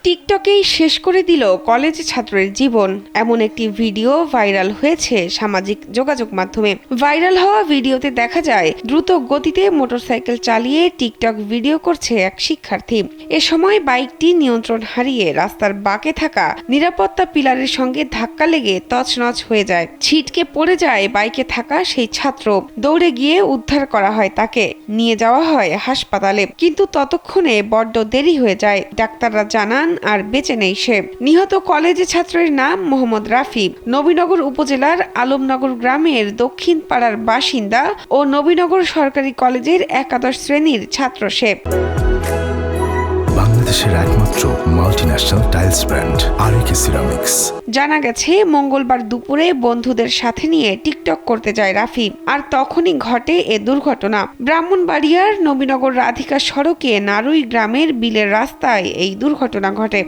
টিকটকেই শেষ করে দিল কলেজ ছাত্রের জীবন, এমন একটি ভিডিও ভাইরাল হয়েছে সামাজিক যোগাযোগ মাধ্যমে। ভাইরাল হওয়া ভিডিওতে দেখা যায় দ্রুত গতিতে মোটরসাইকেল চালিয়ে টিকটক ভিডিও করছে এক শিক্ষার্থী। এ সময় বাইকটি নিয়ন্ত্রণ হারিয়ে রাস্তার বাঁকে থাকা নিরাপত্তা পিলারের সঙ্গে ধাক্কা লেগে তছনছ হয়ে যায়। ছিটকে পড়ে যায় বাইকে থাকা সেই ছাত্র। দৌড়ে গিয়ে উদ্ধার করা হয়, তাকে নিয়ে যাওয়া হয় হাসপাতালে, কিন্তু ততক্ষণে বড্ড দেরি হয়ে যায়। ডাক্তাররা জানান আর বেঁচে নেই সে। নিহত কলেজ ছাত্রের নাম মোহাম্মদ রাফি। নবীনগর উপজেলার আলমনগর গ্রামের দক্ষিণ পাড়ার বাসিন্দা ও নবীনগর সরকারি কলেজের একাদশ শ্রেণীর ছাত্র সে। বাংলাদেশের একমাত্র মাল্টিন্যাশনাল টাইলস ব্র্যান্ড আরএকে সিরামিক্স। জানা গেছে মঙ্গলবার দুপুরে বন্ধুদের সাথে নিয়ে টিকটক করতে যায় রাফি, আর তখনই ঘটে এ দুর্ঘটনা। ব্রাহ্মণবাড়িয়ার নবীনগর রাধিকা সড়কে নারুই গ্রামের বিলের রাস্তায় এই দুর্ঘটনা ঘটে।